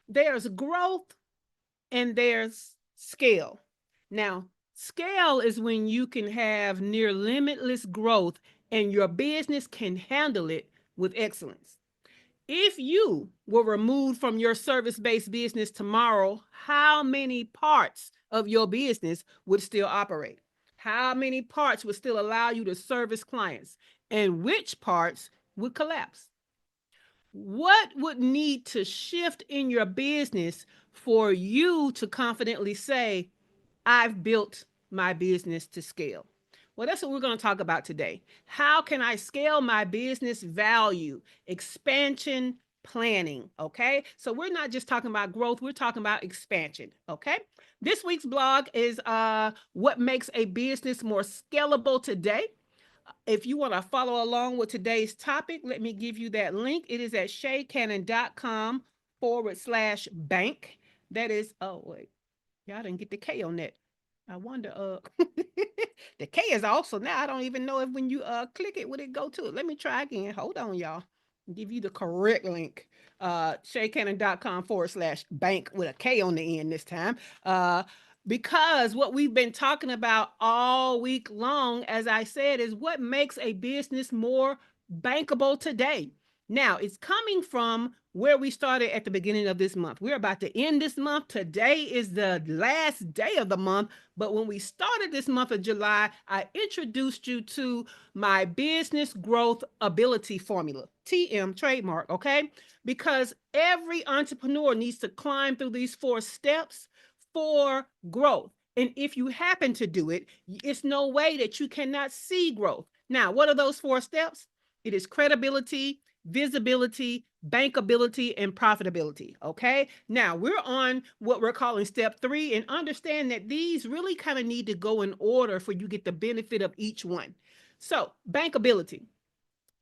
There's growth and there's scale. Now, scale is when you can have near limitless growth and your business can handle it with excellence. If you were removed from your service based business tomorrow, how many parts of your business would still operate? How many parts would still allow you to service clients? And which parts would collapse? What would need to shift in your business for you to confidently say, I've built my business to scale? Well, that's what we're going to talk about today. How can I scale my business value? Expansion planning. Okay. So we're not just talking about growth, we're talking about expansion. Okay. This week's blog is what makes a business more scalable today. If you want to follow along with today's topic, let me give you that link. It is at shaycannon.com/bank. That is, oh, wait, y'all didn't get the K on that. I wonder, the K is also now. I don't even know if when you click it, would it go to it? Let me try again. Hold on, y'all. I'll give you the correct link. Shaycannon.com/bank with a K on the end this time. Because what we've been talking about all week long, as I said, is what makes a business more bankable today. Now, it's coming from where we started at the beginning of this month. We're about to end this month. Today is the last day of the month. But when we started this month of July, I introduced you to my business growth ability formula, TM trademark, okay? Because every entrepreneur needs to climb through these 4 steps for growth. And if you happen to do it, it's no way that you cannot see growth. Now, what are those 4 steps? It is credibility, visibility, bankability, and profitability. Okay. Now we're on what we're calling step 3, and understand that these really kind of need to go in order for you to get the benefit of each one. So, bankability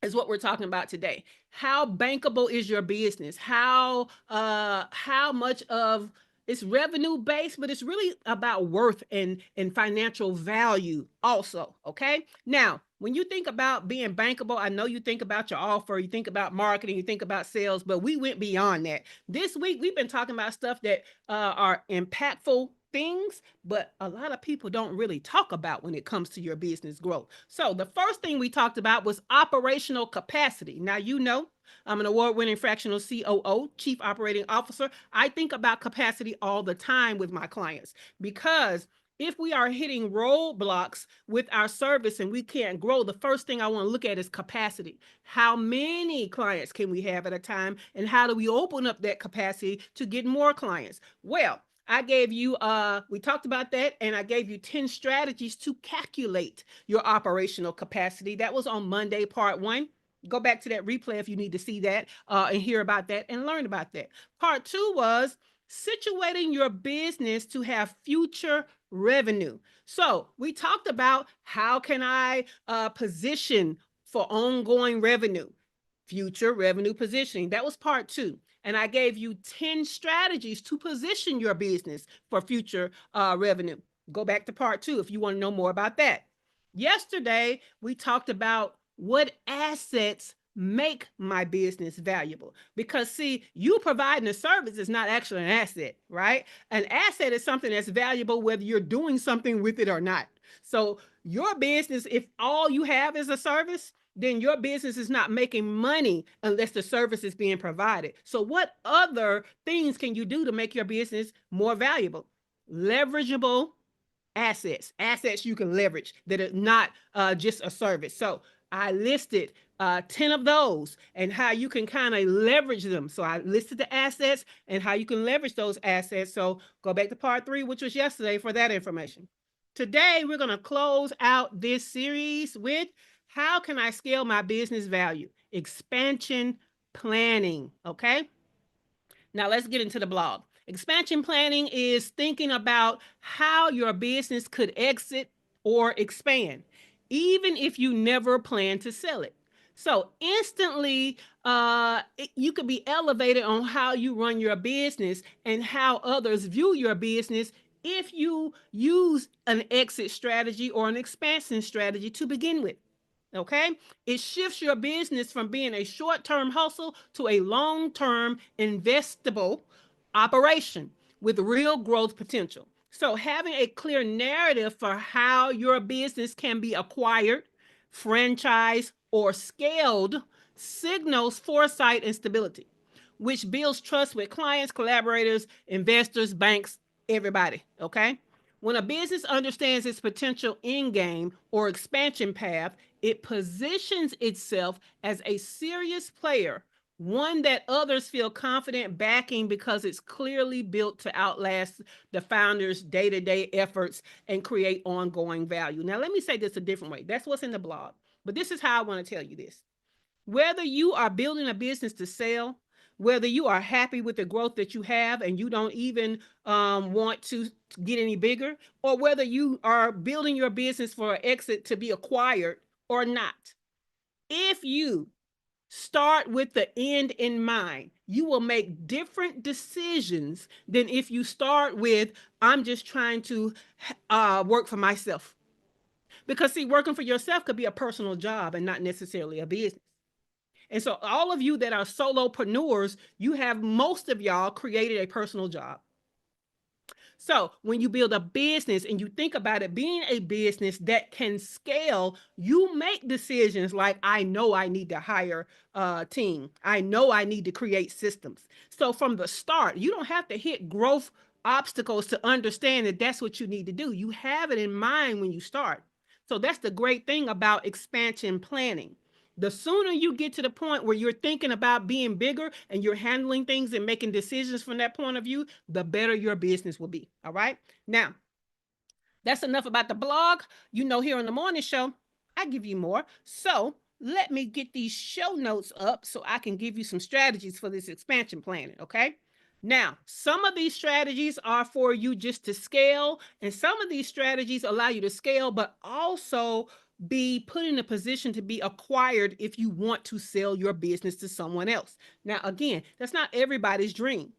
is what we're talking about today. How bankable is your business? How much of it's revenue based, but it's really about worth and financial value also. Okay. Now, when you think about being bankable, I know you think about your offer, you think about marketing, you think about sales, but we went beyond that. This week, we've been talking about stuff that are impactful things, but a lot of people don't really talk about when it comes to your business growth. So the first thing we talked about was operational capacity. Now, you know, I'm an award-winning fractional COO, Chief Operating Officer. I think about capacity all the time with my clients, because if we are hitting roadblocks with our service and we can't grow, the first thing I want to look at is capacity. How many clients can we have at a time, and how do we open up that capacity to get more clients? Well, I gave you, we talked about that, and I gave you 10 strategies to calculate your operational capacity. That was on Monday, part 1. Go back to that replay if you need to see that and hear about that and learn about that. Part 2 was situating your business to have future revenue. So we talked about how can I position for ongoing revenue, future revenue positioning. That was part 2. And I gave you 10 strategies to position your business for future revenue. Go back to part 2 if you want to know more about that. Yesterday, we talked about what assets make my business valuable. Because, see, you providing a service is not actually an asset, right? An asset is something that's valuable whether you're doing something with it or not. So, your business, if all you have is a service, then your business is not making money unless the service is being provided. So, what other things can you do to make your business more valuable? Leverageable assets you can leverage that are not just a service. So, I listed 10 of those and how you can kind of leverage them. So, I listed the assets and how you can leverage those assets. So, go back to part 3, which was yesterday, for that information. Today, we're going to close out this series with how can I scale my business value? Expansion planning. Okay. Now let's get into the blog. Expansion planning is thinking about how your business could exit or expand, even if you never plan to sell it. So instantly, you could be elevated on how you run your business and how others view your business if you use an exit strategy or an expansion strategy to begin with. Okay. It shifts your business from being a short term hustle to a long term investable operation with real growth potential. So, having a clear narrative for how your business can be acquired, franchised, or scaled signals foresight and stability, which builds trust with clients, collaborators, investors, banks, everybody. Okay. When a business understands its potential end game or expansion path, it positions itself as a serious player, one that others feel confident backing because it's clearly built to outlast the founder's day to day efforts and create ongoing value. Now, let me say this a different way. That's what's in the blog. But this is how I want to tell you this. Whether you are building a business to sell, whether you are happy with the growth that you have and you don't even want to get any bigger, or whether you are building your business for an exit to be acquired or not, if you start with the end in mind, you will make different decisions than if you start with, I'm just trying to work for myself. Because, see, working for yourself could be a personal job and not necessarily a business. And so, all of you that are solopreneurs, you have, most of y'all, created a personal job. So when you build a business and you think about it being a business that can scale, you make decisions like, I know I need to hire a team. I know I need to create systems. So from the start, you don't have to hit growth obstacles to understand that that's what you need to do. You have it in mind when you start. So that's the great thing about expansion planning. The sooner you get to the point where you're thinking about being bigger and you're handling things and making decisions from that point of view, the better your business will be. All right. Now, that's enough about the blog. You know, here on the morning show, I give you more. So let me get these show notes up so I can give you some strategies for this expansion planning. Okay. Now, some of these strategies are for you just to scale, and some of these strategies allow you to scale, but also be put in a position to be acquired if you want to sell your business to someone else. Now, again, that's not everybody's dream,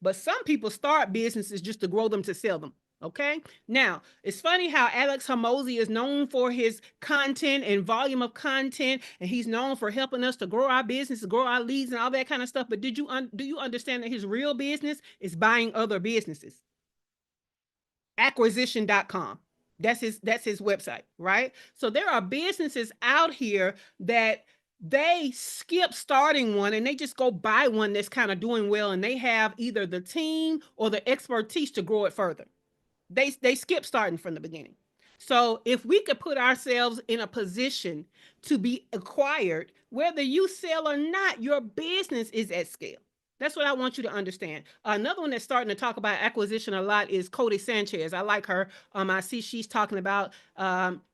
but some people start businesses just to grow them to sell them. Okay. Now, it's funny how Alex Hormozy is known for his content and volume of content, and he's known for helping us to grow our business, grow our leads, and all that kind of stuff. But do you understand that his real business is buying other businesses? Acquisition.com. That's his website, right? So there are businesses out here that they skip starting one and they just go buy one that's kind of doing well, and they have either the team or the expertise to grow it further. They skip starting from the beginning. So if we could put ourselves in a position to be acquired, whether you sell or not, your business is at scale. That's what I want you to understand. Another one that's starting to talk about acquisition a lot is Cody Sanchez. I like her. I see she's talking about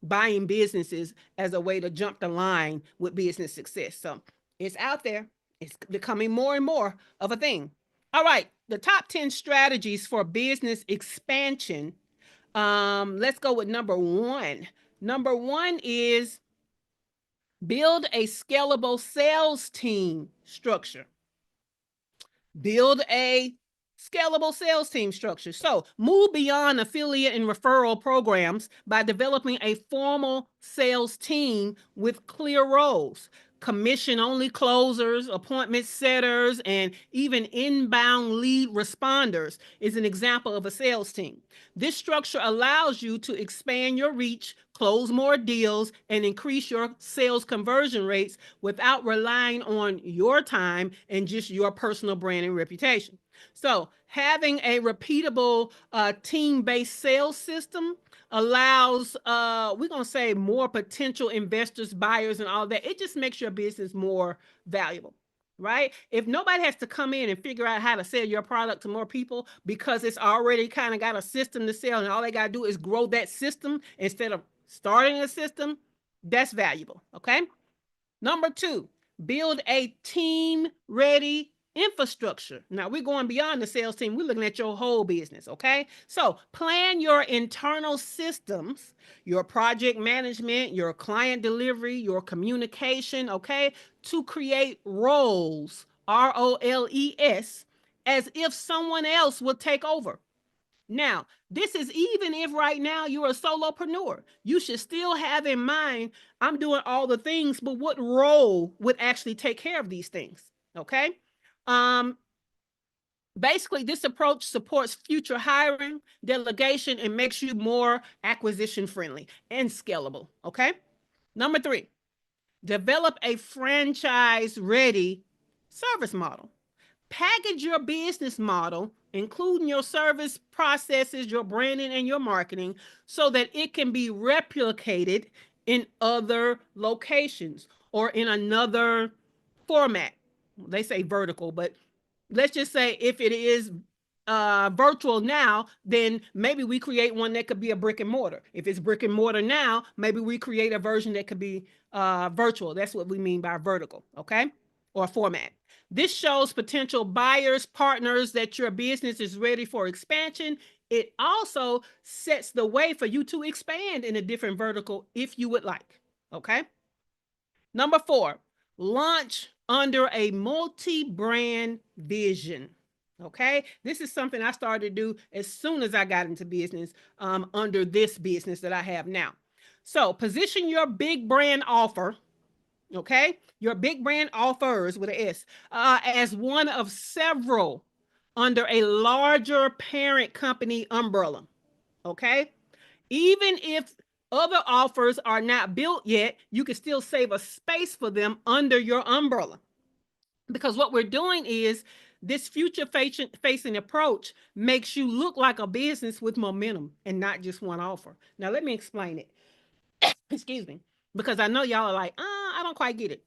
buying businesses as a way to jump the line with business success. So it's out there. It's becoming more and more of a thing. All right, the top 10 strategies for business expansion. Let's go with number one. Number one is build a scalable sales team structure. Build a scalable sales team structure. So move beyond affiliate and referral programs by developing a formal sales team with clear roles. Commission only closers, appointment setters, and even inbound lead responders is an example of a sales team. This structure allows you to expand your reach, close more deals, and increase your sales conversion rates without relying on your time and just your personal brand and reputation. So, having a repeatable team-based sales system allows, we're going to say, more potential investors, buyers, and all that. It just makes your business more valuable, right? If nobody has to come in and figure out how to sell your product to more people because it's already kind of got a system to sell, and all they got to do is grow that system instead of starting a system, that's valuable. Okay. Number two, build a team ready infrastructure. Now we're going beyond the sales team. We're looking at your whole business. Okay. So plan your internal systems, your project management, your client delivery, your communication. Okay. To create roles, ROLES, as if someone else would take over. Now, this is even if right now you're a solopreneur. You should still have in mind, I'm doing all the things, but what role would actually take care of these things? Okay. Um, Basically, this approach supports future hiring, delegation, and makes you more acquisition friendly and scalable. Okay. Number three, develop a franchise ready service model. Package your business model, including your service processes, your branding, and your marketing, so that it can be replicated in other locations or in another format. They say vertical, but let's just say if it is virtual now, then maybe we create one that could be a brick and mortar. If it's brick and mortar now, maybe we create a version that could be virtual. That's what we mean by vertical, okay? Or format. This shows potential buyers, partners that your business is ready for expansion. It also sets the way for you to expand in a different vertical if you would like, okay? Number four, launch under a multi-brand vision. Okay, this is something I started to do as soon as I got into business under this business that I have now. So position your big brand offer, okay, your big brand offers with an S, as one of several under a larger parent company umbrella. Okay, even if other offers are not built yet, you can still save a space for them under your umbrella. Because what we're doing is this future facing approach makes you look like a business with momentum and not just one offer. Now, let me explain it. Excuse me. Because I know y'all are like, I don't quite get it.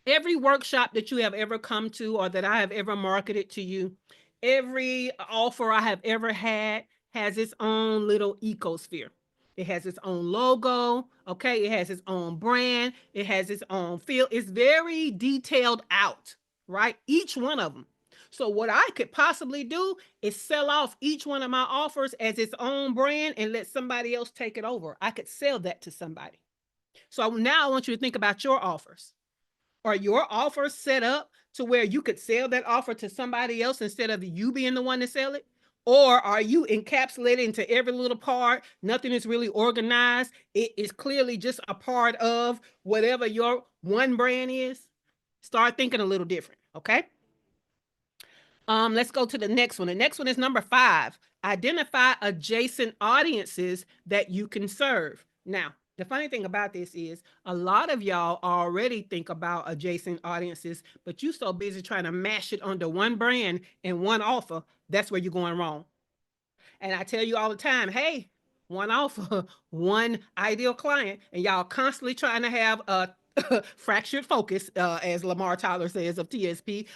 Every workshop that you have ever come to or that I have ever marketed to you, every offer I have ever had has its own little ecosphere. It has its own logo, okay? It has its own brand, it has its own feel. It's very detailed out, right? Each one of them. So what I could possibly do is sell off each one of my offers as its own brand and let somebody else take it over. I could sell that to somebody. So now I want you to think about your offers. Are your offers set up to where you could sell that offer to somebody else instead of you being the one to sell it? Or are you encapsulated into every little part? Nothing is really organized. It is clearly just a part of whatever your one brand is. Start thinking a little different, okay? Let's go to the next one. The next one is number 5. Identify adjacent audiences that you can serve. Now, the funny thing about this is a lot of y'all already think about adjacent audiences, but you so busy trying to mash it under one brand and one offer, that's where you're going wrong. And I tell you all the time, hey, one offer, one ideal client, and y'all constantly trying to have a fractured focus, as Lamar Tyler says of TSP,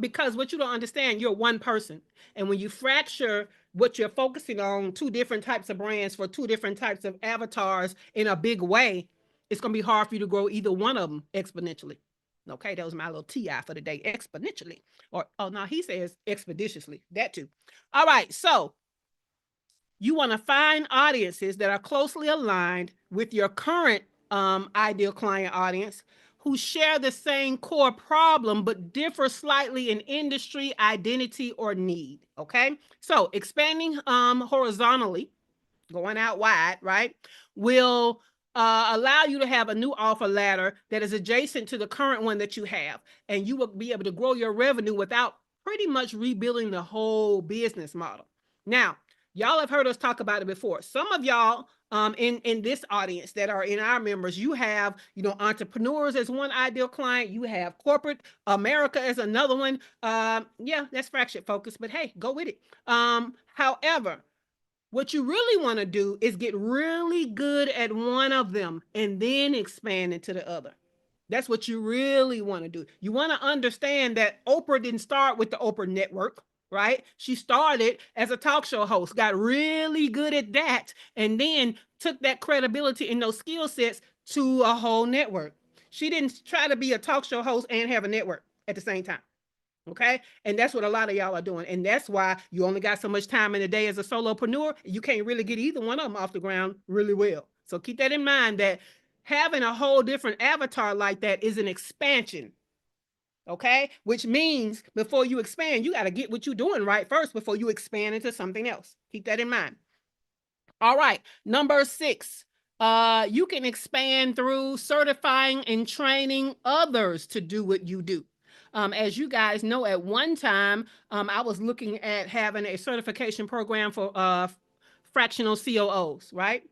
because what you don't understand, you're one person. And when you fracture what you're focusing on, two different types of brands for two different types of avatars in a big way, it's going to be hard for you to grow either one of them exponentially. Okay, that was my little TI for the day, exponentially. Or, oh, no, he says expeditiously, that too. All right, so you want to find audiences that are closely aligned with your current ideal client audience who share the same core problem but differ slightly in industry, identity, or need. Okay, so expanding horizontally, going out wide, right, will allow you to have a new offer ladder that is adjacent to the current one that you have, and you will be able to grow your revenue without pretty much rebuilding the whole business model. Now, y'all have heard us talk about it before. Some of y'all in this audience that are in our members, you have, entrepreneurs as one ideal client, you have corporate America as another one. Yeah, that's fractured focus, but hey, go with it. However, what you really want to do is get really good at one of them and then expand into the other. That's what you really want to do. You want to understand that Oprah didn't start with the Oprah Network, right? She started as a talk show host, got really good at that, and then took that credibility and those skill sets to a whole network. She didn't try to be a talk show host and have a network at the same time. Okay. And that's what a lot of y'all are doing. And that's why you only got so much time in a day as a solopreneur. You can't really get either one of them off the ground really well. So keep that in mind, that having a whole different avatar like that is an expansion. Okay. Which means before you expand, you got to get what you're doing right first before you expand into something else. Keep that in mind. All right. Number 6. You can expand through certifying and training others to do what you do. As you guys know, at one time, I was looking at having a certification program for fractional COOs, right?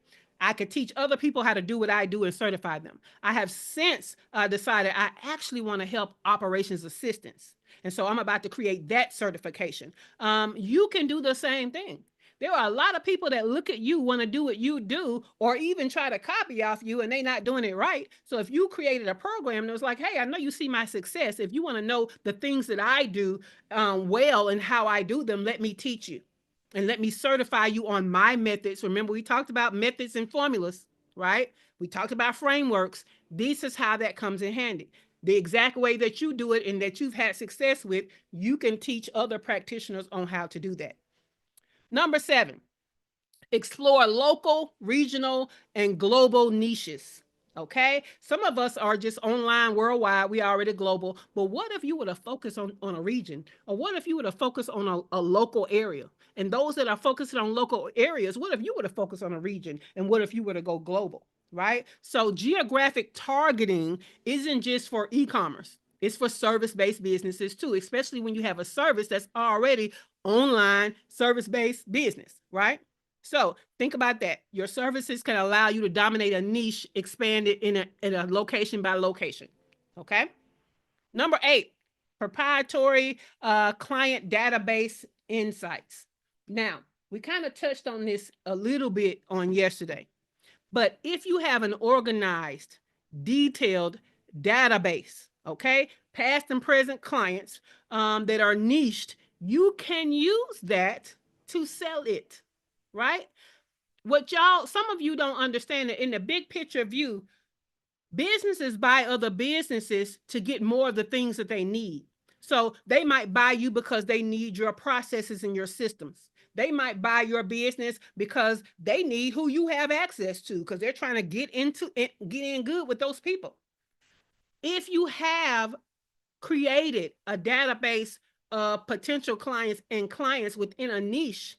I could teach other people how to do what I do and certify them. I have since decided I actually want to help operations assistants. And so I'm about to create that certification. You can do the same thing. There are a lot of people that look at you, want to do what you do, or even try to copy off you, and they're not doing it right. So if you created a program that was like, hey, I know you see my success. If you want to know the things that I do well and how I do them, let me teach you and let me certify you on my methods. Remember, we talked about methods and formulas, right? We talked about frameworks. This is how that comes in handy. The exact way that you do it and that you've had success with, you can teach other practitioners on how to do that. Number 7, explore local, regional, and global niches. Okay, some of us are just online worldwide. We already global, but what if you were to focus on a region, or what if you were to focus on a local area? And those that are focusing on local areas, what if you were to focus on a region, and what if you were to go global? Right, so geographic targeting isn't just for e-commerce, it's for service-based businesses too, especially when you have a service that's already online service-based business, right? So think about that. Your services can allow you to dominate a niche, expand it in a location by location. Okay. Number 8, proprietary client database insights. Now, we kind of touched on this a little bit on yesterday, but if you have an organized, detailed database, okay, past and present clients that are niched, you can use that to sell it, right? What y'all, some of you don't understand that in the big picture view, businesses buy other businesses to get more of the things that they need. So they might buy you because they need your processes and your systems. They might buy your business because they need who you have access to, because they're trying to get into it, get in good with those people. If you have created a database of potential clients and clients within a niche,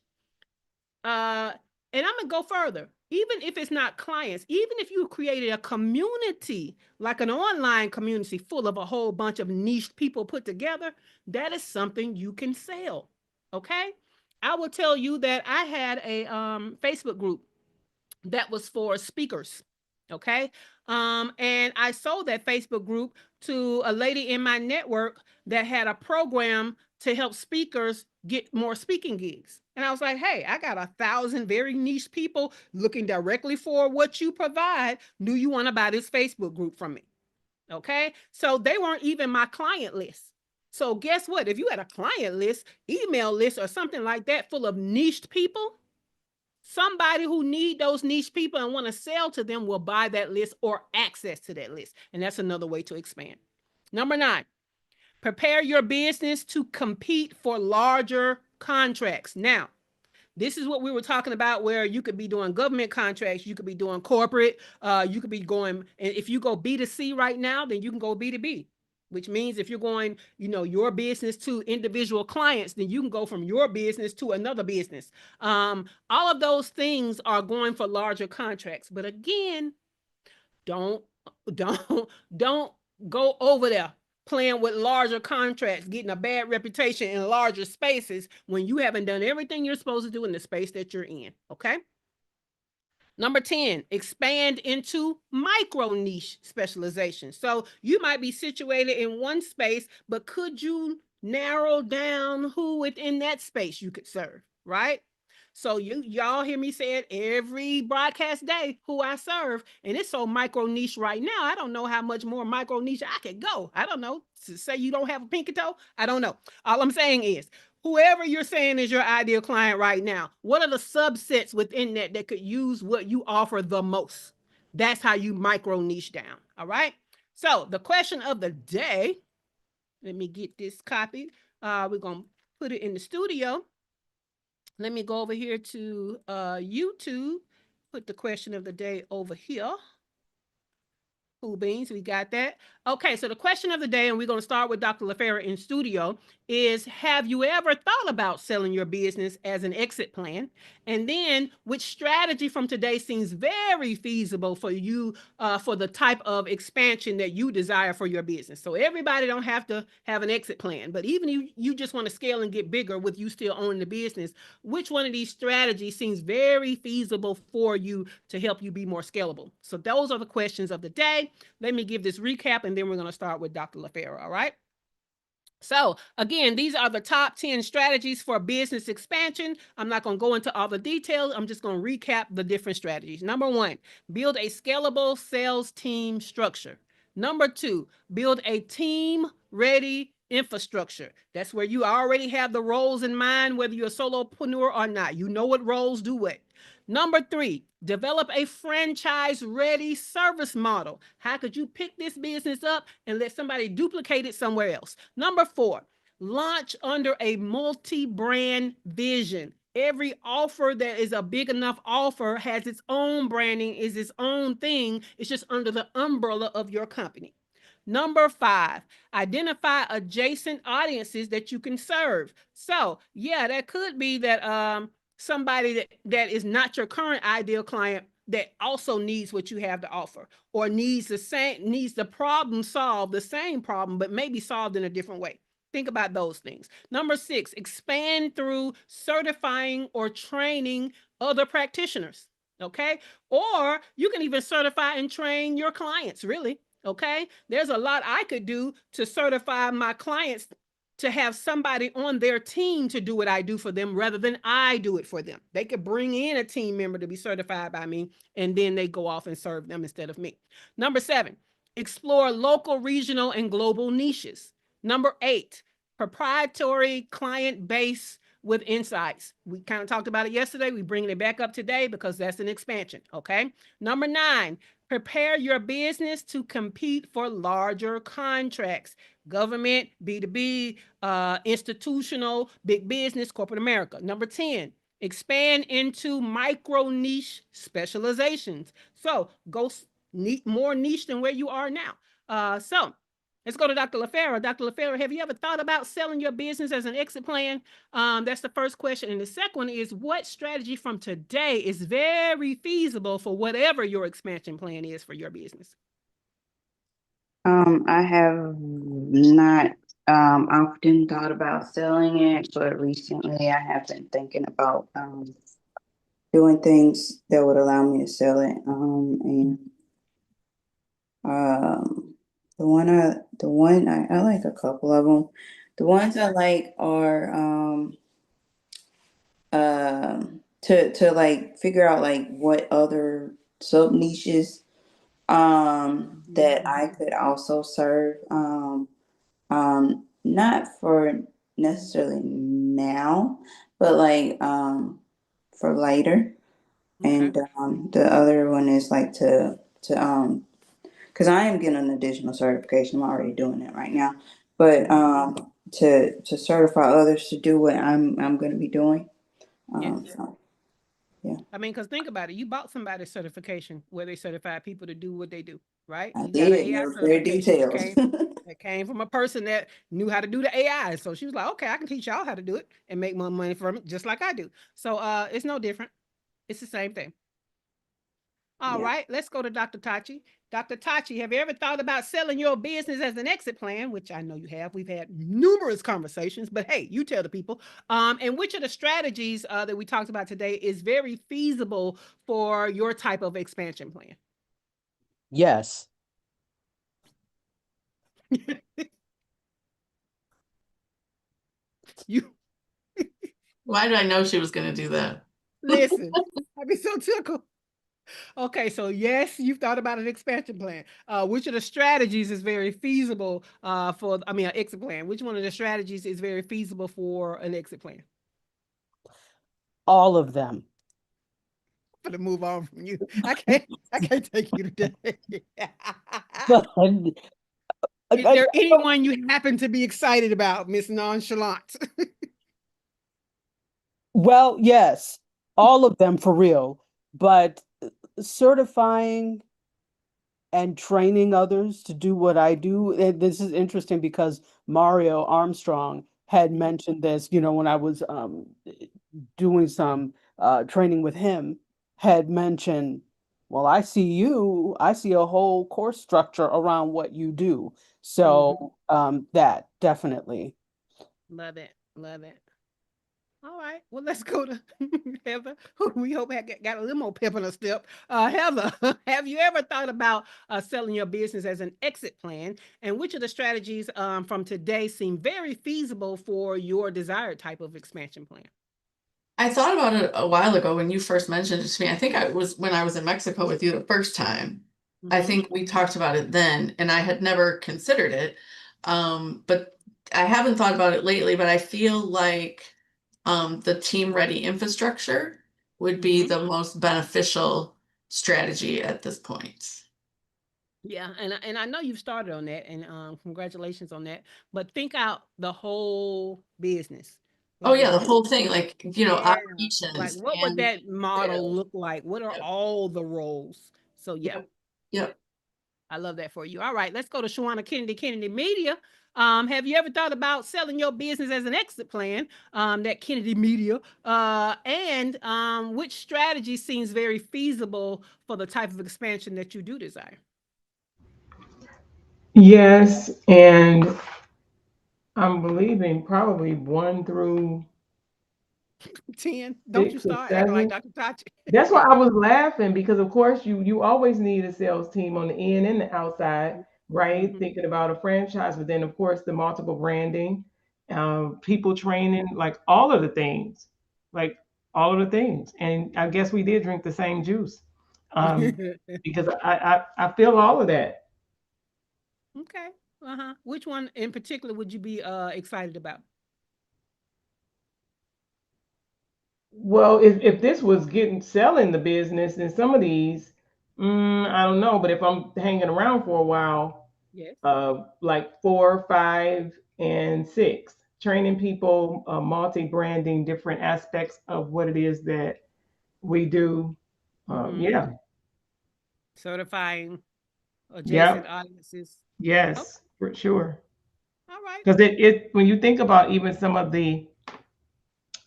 uh, and I'm gonna go further. Even if it's not clients, even if you created a community, like an online community full of a whole bunch of niche people put together, that is something you can sell. Okay. I will tell you that I had a Facebook group that was for speakers. Okay. And I sold that Facebook group to a lady in my network that had a program to help speakers get more speaking gigs. And I was like, hey, I got 1,000 very niche people looking directly for what you provide. Do you want to buy this Facebook group from me? Okay. So they weren't even my client list. So guess what? If you had a client list, email list, or something like that full of niched people, somebody who need those niche people and want to sell to them will buy that list or access to that list. And that's another way to expand. Number 9, prepare your business to compete for larger contracts. Now, this is what we were talking about, where you could be doing government contracts, you could be doing corporate, you could be going, and if you go B2C right now, then you can go B2B, which means if you're going, your business to individual clients, then you can go from your business to another business. All of those things are going for larger contracts. But again, don't, don't, don't go over there playing with larger contracts, getting a bad reputation in larger spaces when you haven't done everything you're supposed to do in the space that you're in. Okay. Number 10, expand into micro niche specialization. So you might be situated in one space, but could you narrow down who within that space you could serve, right? So y'all hear me say it every broadcast day, who I serve, and it's so micro niche right now. I don't know how much more micro niche I could go. I don't know. To say you don't have a pinky toe, I don't know. All I'm saying is, whoever you're saying is your ideal client right now, what are the subsets within that could use what you offer the most? That's how you micro niche down. All right. So the question of the day, let me get this copied. We're going to put it in the studio. Let me go over here to YouTube, put the question of the day over here. Cool beans, we got that. Okay, so the question of the day, and we're going to start with Dr. LaFera in studio, is have you ever thought about selling your business as an exit plan? And then, which strategy from today seems very feasible for you for the type of expansion that you desire for your business? So everybody don't have to have an exit plan, but even if you just want to scale and get bigger with you still owning the business, which one of these strategies seems very feasible for you to help you be more scalable? So those are the questions of the day. Let me give this recap, and then we're going to start with Dr. LaFera. All right. So again, these are the top 10 strategies for business expansion. I'm not going to go into all the details. I'm just going to recap the different strategies. Number one, build a scalable sales team structure. Number two, build a team ready infrastructure. That's where you already have the roles in mind, whether you're a solopreneur or not. You know what roles do what. Number three, develop a franchise ready service model. How could you pick this business up and let somebody duplicate it somewhere else? Number four, launch under a multi brand vision. Every offer that is a big enough offer has its own branding, is its own thing. It's just under the umbrella of your company. Number five, identify adjacent audiences that you can serve. So, yeah, that could be that somebody that is not your current ideal client that also needs what you have to offer, or needs the problem solved, the same problem, but maybe solved in a different way. Think about those things. Number six, expand through certifying or training other practitioners. Okay. Or you can even certify and train your clients, really. Okay. There's a lot I could do to certify my clients to have somebody on their team to do what I do for them rather than I do it for them. They could bring in a team member to be certified by me, and then they go off and serve them instead of me. Number seven, explore local, regional, and global niches. Number eight, proprietary client base with insights. We kind of talked about it yesterday. We bringing it back up today because that's an expansion. Okay. Number nine, prepare your business to compete for larger contracts. Government, B2B, institutional, big business, corporate America. Number 10, expand into micro niche specializations. So go more niche than where you are now. So let's go to Dr. LaFera. Dr. LaFera, have you ever thought about selling your business as an exit plan? That's the first question. And the second one is, what strategy from today is very feasible for whatever your expansion plan is for your business? I have not often thought about selling it, but recently I have been thinking about doing things that would allow me to sell it. And the one I like a couple of them. The ones I like are to like figure out like what other sub niches that I could also serve. Not for necessarily now, but like for later. Okay. And the other one is like to because I am getting an additional certification. I'm already doing it right now, but to certify others to do what I'm going to be doing. Yeah. So yeah, I mean, because think about it. You bought somebody's certification where they certify people to do what they do, right? I You got an did, and AI it was very certification detailed. that came from a person that knew how to do the AI. So she was like, okay, I can teach y'all how to do it and make more money from it, just like I do. So it's no different. It's the same thing. All Yeah. right, let's go to Dr. Tachi. Dr. Tachi, have you ever thought about selling your business as an exit plan? Which I know you have. We've had numerous conversations, but hey, you tell the people. And which of the strategies that we talked about today is very feasible for your type of expansion plan? Yes. You Why did I know she was going to do that? listen. I'd be so tickled. Okay, so yes, you've thought about an expansion plan. Which of the strategies is very feasible for? I mean, an exit plan. Which one of the strategies is very feasible for an exit plan? All of them. For to move on from you, I can't take you today. But Is there anyone you happen to be excited about, Miss Nonchalant? well, yes, all of them for real. But certifying and training others to do what I do. This is interesting because Mario Armstrong had Mhm. mentioned this, when I was doing some training with him, had mentioned, well, I see a whole course structure around what you do. Mhm. So that definitely. Love it. Love it. All right. Well, let's go to Heather. We hope I got a little more pep in her step. Heather, have you ever thought about selling your business as an exit plan? And which of the strategies from today seem very feasible for your desired type of expansion plan? I thought about it a while ago when you first mentioned it to me. I think I was when I was in Mexico with you the first time. I Mm-hmm. think we talked about it then, and I had never considered it. But I haven't thought about it lately, but I feel like the team ready infrastructure would be Mm-hmm. the most beneficial strategy at this point. Yeah, and I know you've started on that, and congratulations on that. But think out the whole business, Oh like yeah, the what whole thing, like, yeah, like operations what would and that model sales. look like? What are Yep, all the roles? So yeah, yep, yep. I love that for you. All right, let's go to Shawana Kennedy, Kennedy Media. Have you ever thought about selling your business as an exit plan? That Kennedy Media, and which strategy seems very feasible for the type of expansion that you do desire? Yes, and I'm believing probably 10. Don't you 1 through start acting like 7. Dr. Tachi. That's why I was laughing because of course you always need a sales team on the in and the outside, right? Mhm. Thinking about a franchise, but then of course the multiple branding, people training, like all of the things. And I guess we did drink the same juice, because I feel all of that. Okay. Uh-huh. Which one in particular would you be excited about? Well, if this was getting selling the business, then some of these, I don't know. But if I'm hanging around for a while, Yes. like 4, 5, and 6, training people, multi-branding different aspects of what it is that we do. Mm-hmm. Yeah, Certifying adjacent yep, audiences. Okay. yes, for sure. All right. Because it when you think about even some of the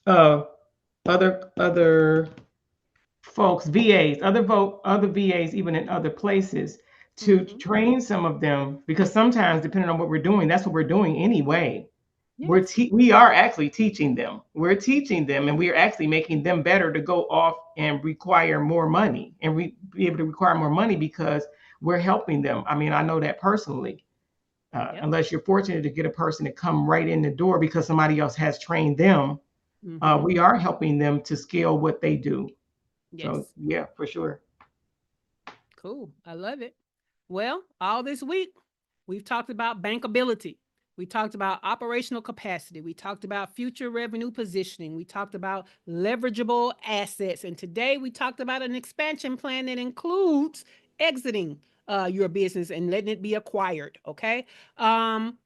uh, other folks, VAs, other VAs, even in other places, to Mm-hmm. train some of them, because sometimes, depending on what we're doing, that's what we're doing anyway. Yes. We are actually teaching them. We're teaching them, and we are actually making them better to go off and require more money, and be able to require more money because we're helping them. I mean, I know that personally. Yep. Unless you're fortunate to get a person to come right in the door because somebody else has trained them, Mm-hmm. we are helping them to scale what they do. So Yes. yeah, for sure. Cool. I love it. Well, all this week, we've talked about bankability. We talked about operational capacity. We talked about future revenue positioning. We talked about leverageable assets. And today we talked about an expansion plan that includes exiting your business and letting it be acquired. Okay. Um,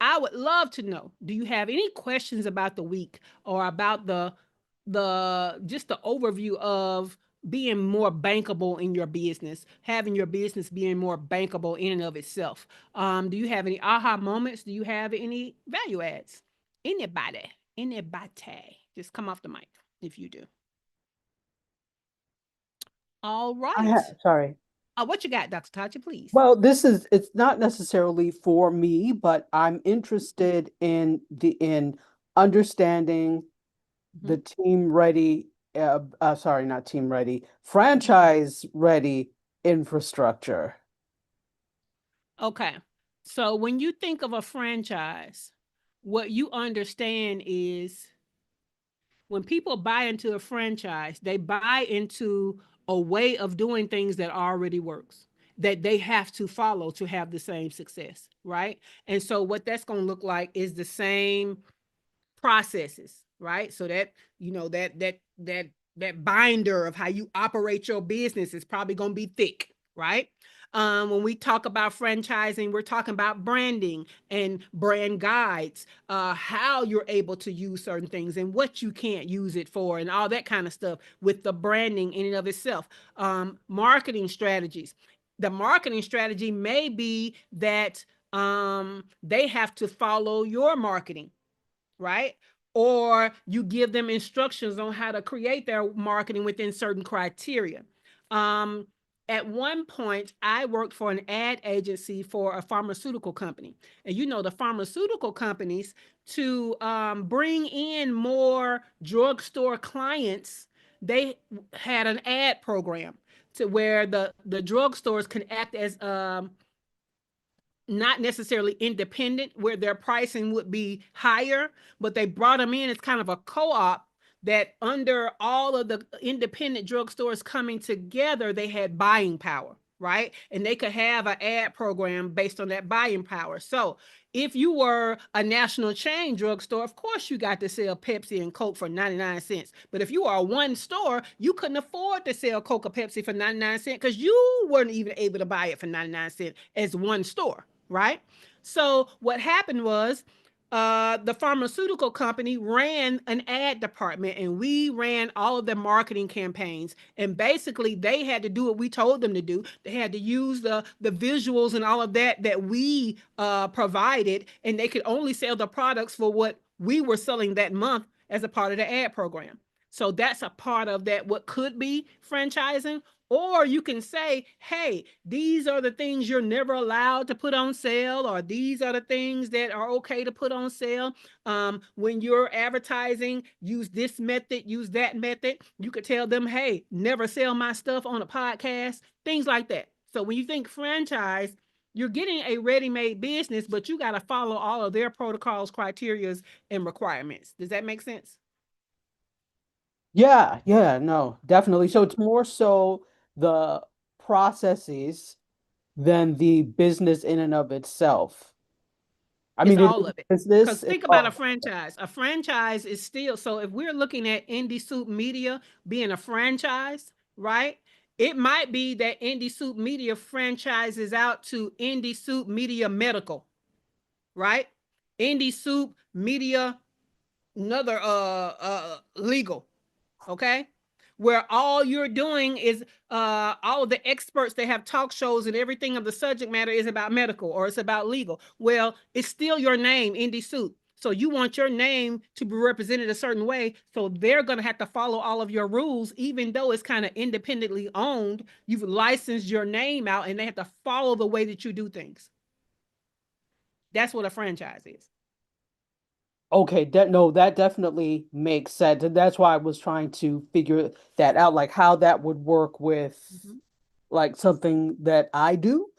I would love to know, do you have any questions about the week or about the just the overview of being more bankable in your business, having your business being more bankable in and of itself? Do you have any aha moments? Do you have any value adds? Anybody? Anybody? Just come off the mic if you do. All right. Sorry. What you got, Dr. Tachi, please? Well, it's not necessarily for me, but I'm interested in understanding Mhm. the team ready, sorry, not team ready, franchise ready infrastructure. Okay. So when you think of a franchise, what you understand is when people buy into a franchise, they buy into a way of doing things that already works, that they have to follow to have the same success, right? And so what that's going to look like is the same processes, right? So that that binder of how you operate your business is probably going to be thick, right? When we talk about franchising, we're talking about branding and brand guides, how you're able to use certain things and what you can't use it for, and all that kind of stuff with the branding in and of itself. Marketing strategies. The marketing strategy may be that they have to follow your marketing, right? Or you give them instructions on how to create their marketing within certain criteria. Um, at one point, I worked for an ad agency for a pharmaceutical company. And you know, the pharmaceutical companies, to bring in more drugstore clients, they had an ad program to where the drugstores can act as not necessarily independent, where their pricing would be higher, but they brought them in as kind of a co-op that under all of the independent drugstores coming together, they had buying power, right? And they could have an ad program based on that buying power. So if you were a national chain drugstore, of course you got to sell Pepsi and Coke for 99 cents. But if you are one store, you couldn't afford to sell Coke or Pepsi for 99 cents because you weren't even able to buy it for 99 cents as one store, right? So what happened was the pharmaceutical company ran an ad department and we ran all of the marketing campaigns, and basically they had to do what we told them to do. They had to use the visuals and all of that we provided, and they could only sell the products for what we were selling that month as a part of the ad program. So that's a part of that, what could be franchising. Or you can say, hey, these are the things you're never allowed to put on sale, or these are the things that are okay to put on sale. When you're advertising, use this method, use that method. You could tell them, hey, never sell my stuff on a podcast, things like that. So when you think franchise, you're getting a ready-made business, but you got to follow all of their protocols, criterias, and requirements. Does that make sense? Yeah, yeah, no, definitely. So it's more so the processes than the business in and of itself. I It's mean, it all is of it. Because business. It's think about a all. franchise. A franchise is still, so if we're looking at Indie Soup Media being a franchise, right? It might be that Indie Soup Media franchises out to Indie Soup Media Medical, right? Indie Soup Media, another legal, okay, where all you're doing is all of the experts that have talk shows and everything of the subject matter is about medical or it's about legal. Well, it's still your name, Indie Suit. So you want your name to be represented a certain way, so they're going to have to follow all of your rules, even though it's kind of independently owned. You've licensed your name out and they have to follow the way that you do things. That's what a franchise is. Okay, that no, that definitely makes sense. And that's why I was trying to figure that out, like how that would work with Mhm. like something that I do.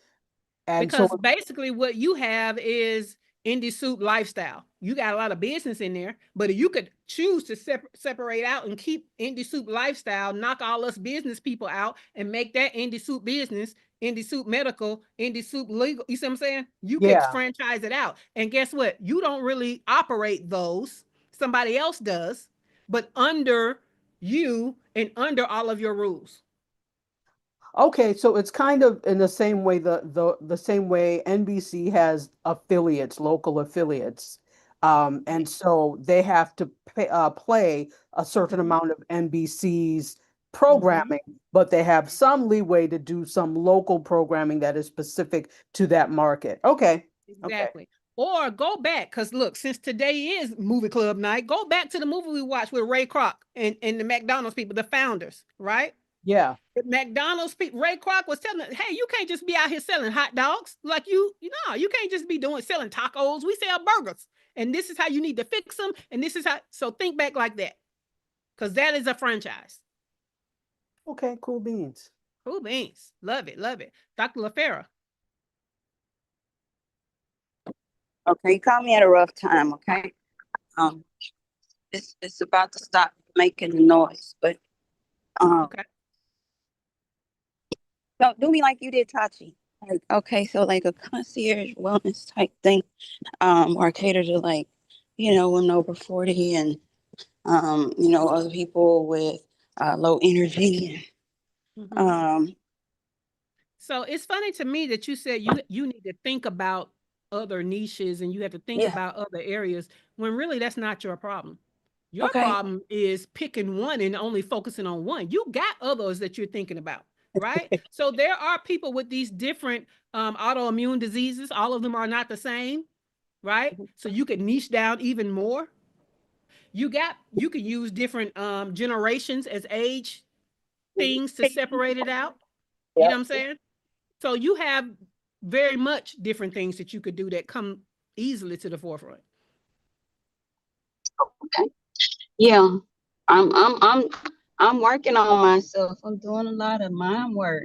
And so, Because basically what you have is indie soup lifestyle. You got a lot of business in there, but if you could choose to separate out and keep indie soup lifestyle, knock all us business people out and make that indie soup business, indie soup medical, indie soup legal. You see what I'm saying? You could yeah. franchise it out. And guess what? You don't really operate those. Somebody else does, but under you and under all of your rules. Okay, so it's kind of in the same way the same way NBC has affiliates, local affiliates. And so they have to play a certain Mhm. amount of NBC's Mhm. programming, but they have some leeway to do some local programming that is specific to that market. Okay. Okay. Exactly. Or go back, because look, since today is movie club night, go back to the movie we watched with Ray Kroc and the McDonald's people, the founders, right? Yeah. The McDonald's people, Ray Kroc was telling them, hey, you can't just be out here selling hot dogs. Like you know, you can't just be doing selling tacos. We sell burgers. And this is how you need to fix them. And this is how, so think back like that. Because that is a franchise. Okay, cool beans. Cool beans. Love it. Love it. Dr. LaFera. Okay, you caught me at a rough time, okay? Um, it's about to stop making the noise, but Okay. don't do me like you did Tachi. Like, okay, so like a concierge wellness type thing, or cater to like, women over 40 and other people with low energy. Mhm. Um, So it's funny to me that you said you need to think about other niches and you have to think yeah, about other areas when really that's not your problem. Your okay, problem is picking one and only focusing on one. You got others that you're thinking about. right? So there are people with these different autoimmune diseases. All of them are not the same, right? So you could niche down even more. You could use different generations as age things to separate it out. You know Yep. what I'm saying? So you have very much different things that you could do that come easily to the forefront. Okay. Yeah. I'm I'm working on myself. I'm doing a lot of mind work,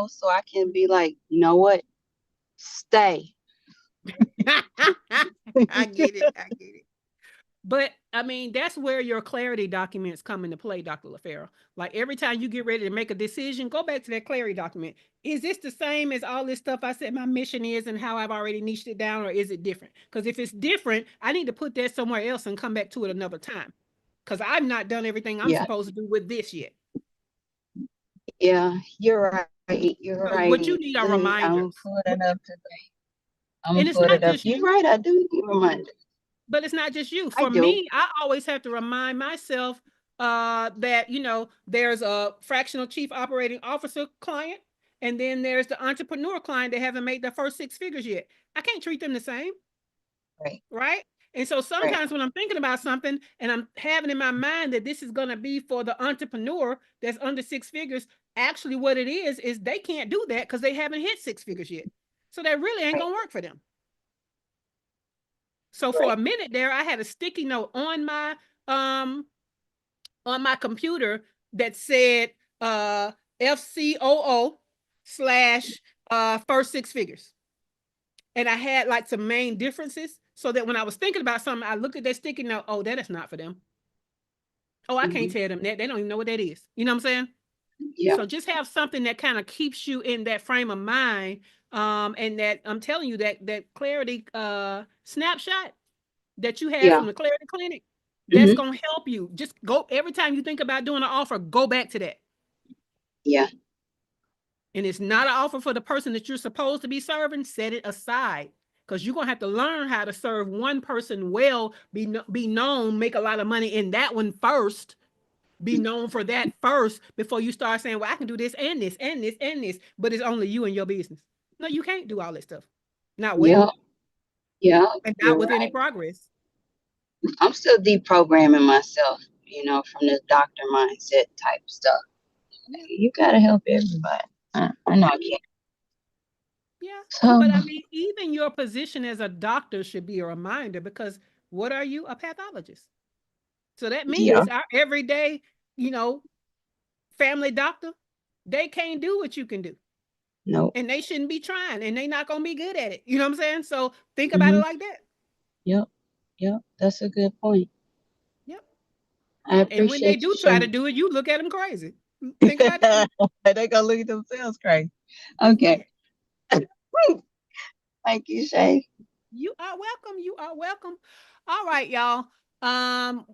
so I can be like, you know what? Stay. I get it. I get it. But I mean, that's where your clarity documents come into play, Dr. LaFera. Like every time you get ready to make a decision, go back to that clarity document. Is this the same as all this stuff I said my mission is and how I've already niched it down, or is it different? Because if it's different, I need to put that somewhere else and come back to it another time. Because I've not done everything I'm Yeah. supposed to do with this yet. Yeah. You're right. You're So right. what you need are I'm reminders. put it up today. I'm And it's put not it up. just You're you. right. I do need reminders. But it's not just you. I For do. me, I always have to remind myself that there's a fractional chief operating officer client, and then there's the entrepreneur client that haven't made their first six figures yet. I can't treat them the same, Right. right? And so Right. sometimes when I'm thinking about something and I'm having in my mind that this is going to be for the entrepreneur that's under six figures, actually what it is they can't do that because they haven't hit six figures yet. So that really ain't Right. going to work for them. So for Right. a minute there, I had a sticky note um on my computer that said FCOO slash first six figures. And I had like some main differences so that when I was thinking about something, I looked at that sticky note. Oh, that is not for them. Oh, I can't Hmm. tell them that. They don't even know what that is. You know what I'm saying? Yeah. So just have something that kind of keeps you in that frame of mind. And that I'm telling you that clarity snapshot that you had Yeah. from the clarity clinic, that's Hmm. going to help you. Just go every time you think about doing an offer, go back to that. Yeah. And it's not an offer for the person that you're supposed to be serving, set it aside. Because you're going to have to learn how to serve one person well, be known, make a lot of money in that one first, be known for that first before you start saying, well, I can do this and this and this and this, but it's only you and your business. No, you can't do all that stuff. Not Yeah. well Yeah. and not You're with any right. progress. I'm still deprogramming myself, from this doctor mindset type stuff. Yeah. You gotta help everybody. I know I can't. Yeah. So But I mean, even your position as a doctor should be a reminder because what are you? A pathologist. So that yeah. means our everyday, you know, family doctor, they can't do what you can do. Nope. And they shouldn't be trying and they not gonna be good at it. You know what I'm saying? So think about it Hmm. like that. Yep. Yep. That's a good point. Yep. I And when they appreciate you do try to sharing. do it, you look at them crazy. Think about that. They gonna look at themselves crazy. That's Okay. right. Thank you, Shay. You are welcome. You are welcome. All right, y'all. Um,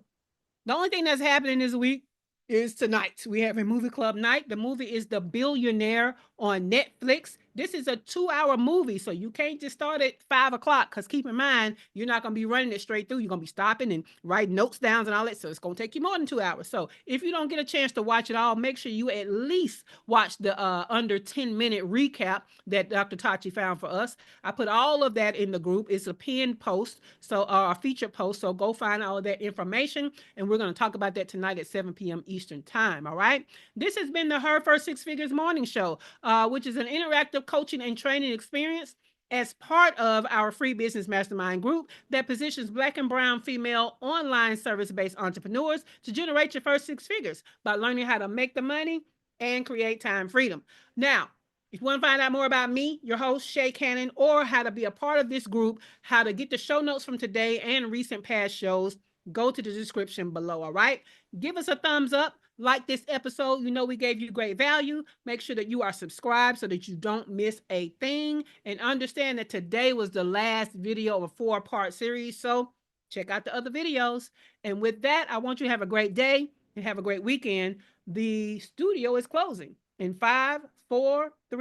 The only thing that's happening this week is tonight. We have a movie club night. The movie is The Billionaire on Netflix. This is a 2 hour movie, so you can't just start at 5 o'clock. Because keep in mind, you're not going to be running it straight through. You're going to be stopping and writing notes down and all that. So it's going to take you more than 2 hours. So if you don't get a chance to watch it all, make sure you at least watch the under 10-minute recap that Dr. Tachi found for us. I put all of that in the group. It's a pinned post, so a featured post. So go find all of that information, and we're going to talk about that tonight at 7 p.m. Eastern Time. All right. This has been the Her First Six Figures Morning Show, which is an interactive coaching and training experience as part of our free business mastermind group that positions Black and brown female online service-based entrepreneurs to generate your first six figures by learning how to make the money and create time freedom. Now, if you want to find out more about me, your host, Shay Cannon, or how to be a part of this group, how to get the show notes from today and recent past shows, go to the description below. All right. Give us a thumbs up. Like this episode. You know we gave you great value. Make sure that you are subscribed so that you don't miss a thing. And understand that today was the last video of a 4-part series. So check out the other videos. And with that, I want you to have a great day and have a great weekend. The studio is closing in 5, 4, 3.